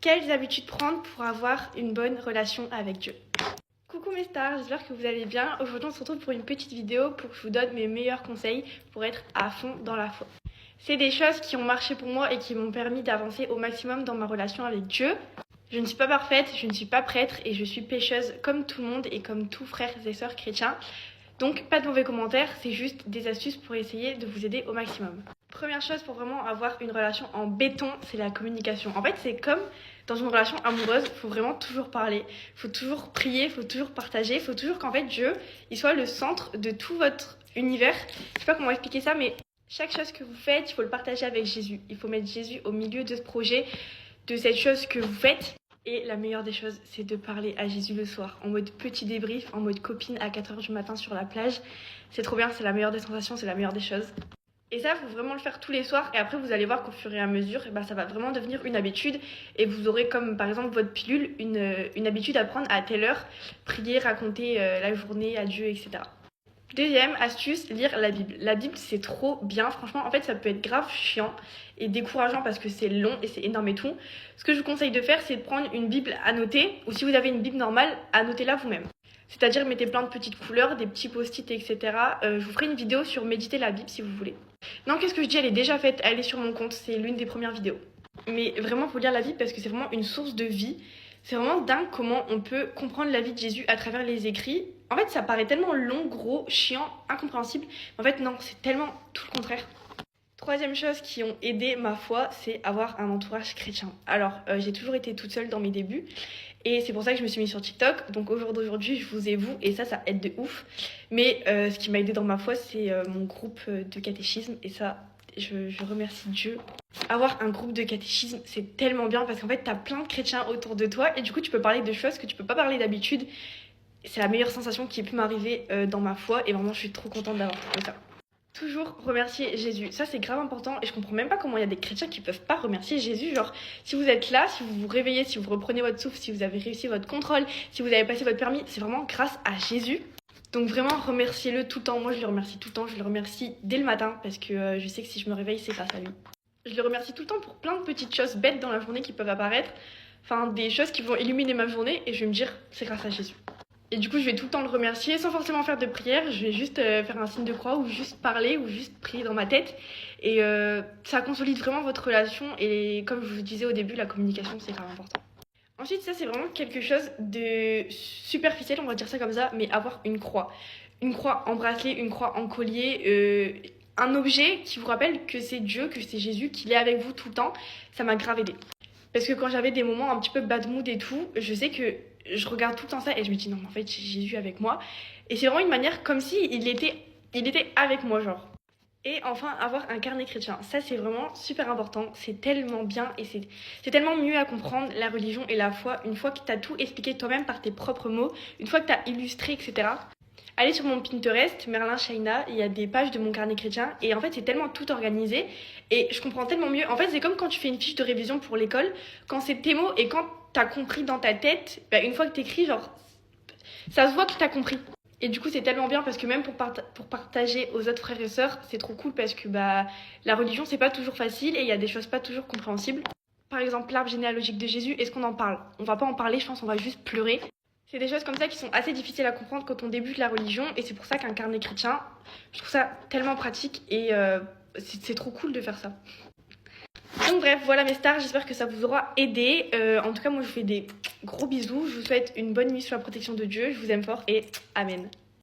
Quelles habitudes prendre pour avoir une bonne relation avec Dieu? Coucou mes stars, j'espère que vous allez bien. Aujourd'hui on se retrouve pour une petite vidéo pour que je vous donne mes meilleurs conseils pour être à fond dans la foi. C'est des choses qui ont marché pour moi et qui m'ont permis d'avancer au maximum dans ma relation avec Dieu. Je ne suis pas parfaite, je ne suis pas prêtre et je suis pécheuse comme tout le monde et comme tous frères et sœurs chrétiens. Donc pas de mauvais commentaires, c'est juste des astuces pour essayer de vous aider au maximum. Première chose pour vraiment avoir une relation en béton, c'est la communication. En fait, c'est comme dans une relation amoureuse, il faut vraiment toujours parler, il faut toujours prier, il faut toujours partager, il faut toujours qu'en fait Dieu, il soit le centre de tout votre univers. Je sais pas comment expliquer ça, mais chaque chose que vous faites, il faut le partager avec Jésus. Il faut mettre Jésus au milieu de ce projet, de cette chose que vous faites. Et la meilleure des choses, c'est de parler à Jésus le soir, en mode petit débrief, en mode copine à 4h du matin sur la plage. C'est trop bien, c'est la meilleure des sensations, c'est la meilleure des choses. Et ça, il faut vraiment le faire tous les soirs. Et après, vous allez voir qu'au fur et à mesure, ça va vraiment devenir une habitude. Et vous aurez comme, par exemple, votre pilule, une habitude à prendre à telle heure. Prier, raconter la journée à Dieu, etc. Deuxième astuce, lire la Bible. La Bible, c'est trop bien. Franchement, en fait, ça peut être grave chiant et décourageant parce que c'est long et c'est énorme et tout. Ce que je vous conseille de faire, c'est de prendre une Bible annotée. Ou si vous avez une Bible normale, annotez-la vous-même. C'est-à-dire, mettez plein de petites couleurs, des petits post-it, etc. Je vous ferai une vidéo sur méditer la Bible si vous voulez. Non, qu'est-ce que je dis? Elle est déjà faite, elle est sur mon compte, c'est l'une des premières vidéos. Mais vraiment, il faut lire la Bible parce que c'est vraiment une source de vie. C'est vraiment dingue comment on peut comprendre la vie de Jésus à travers les écrits. En fait, ça paraît tellement long, gros, chiant, incompréhensible. En fait, non, c'est tellement tout le contraire. Troisième chose qui ont aidé ma foi, c'est avoir un entourage chrétien. Alors, j'ai toujours été toute seule dans mes débuts. Et c'est pour ça que je me suis mise sur TikTok. Donc au jour d'aujourd'hui, je vous ai vous. Et ça aide de ouf. Mais ce qui m'a aidé dans ma foi, c'est mon groupe de catéchisme. Et ça, je remercie Dieu. Avoir un groupe de catéchisme, c'est tellement bien parce qu'en fait, t'as plein de chrétiens autour de toi. Et du coup, tu peux parler de choses que tu peux pas parler d'habitude. C'est la meilleure sensation qui ait pu m'arriver dans ma foi. Et vraiment, je suis trop contente d'avoir trouvé ça. Toujours remercier Jésus, ça c'est grave important et je comprends même pas comment il y a des chrétiens qui peuvent pas remercier Jésus. Genre, si vous êtes là, si vous vous réveillez, si vous reprenez votre souffle, si vous avez réussi votre contrôle, si vous avez passé votre permis, c'est vraiment grâce à Jésus. Donc vraiment remerciez-le tout le temps. Moi je le remercie tout le temps, je le remercie dès le matin parce que je sais que si je me réveille c'est grâce à lui. Je le remercie tout le temps pour plein de petites choses bêtes dans la journée qui peuvent apparaître, enfin des choses qui vont illuminer ma journée et je vais me dire c'est grâce à Jésus. Et du coup, je vais tout le temps le remercier sans forcément faire de prière. Je vais juste faire un signe de croix ou juste parler ou juste prier dans ma tête. Et ça consolide vraiment votre relation. Et comme je vous disais au début, la communication, c'est grave important. Ensuite, ça, c'est vraiment quelque chose de superficiel, on va dire ça comme ça, mais avoir une croix. Une croix en bracelet, une croix en collier, un objet qui vous rappelle que c'est Dieu, que c'est Jésus, qu'il est avec vous tout le temps. Ça m'a grave aidé. Parce que quand j'avais des moments un petit peu bad mood et tout, je sais que je regarde tout le temps ça et je me dis non mais en fait j'ai Jésus avec moi. Et c'est vraiment une manière comme si il était avec moi genre. Et enfin avoir un carnet chrétien, ça c'est vraiment super important, c'est tellement bien et c'est tellement mieux à comprendre la religion et la foi une fois que tu as tout expliqué toi-même par tes propres mots, une fois que tu as illustré etc. Allez sur mon Pinterest, Merlin Shaina, il y a des pages de mon carnet chrétien et en fait c'est tellement tout organisé et je comprends tellement mieux. En fait c'est comme quand tu fais une fiche de révision pour l'école, quand c'est tes mots et quand t'as compris dans ta tête, une fois que t'écris, genre ça se voit que t'as compris. Et du coup c'est tellement bien parce que même pour partager aux autres frères et sœurs, c'est trop cool parce que la religion c'est pas toujours facile et il y a des choses pas toujours compréhensibles. Par exemple l'arbre généalogique de Jésus, est-ce qu'on en parle? On va pas en parler, je pense on va juste pleurer. C'est des choses comme ça qui sont assez difficiles à comprendre quand on débute la religion et c'est pour ça qu'un carnet chrétien, je trouve ça tellement pratique et c'est trop cool de faire ça. Donc bref, voilà mes stars, j'espère que ça vous aura aidé. En tout cas, moi je vous fais des gros bisous, je vous souhaite une bonne nuit sous la protection de Dieu, je vous aime fort et amen.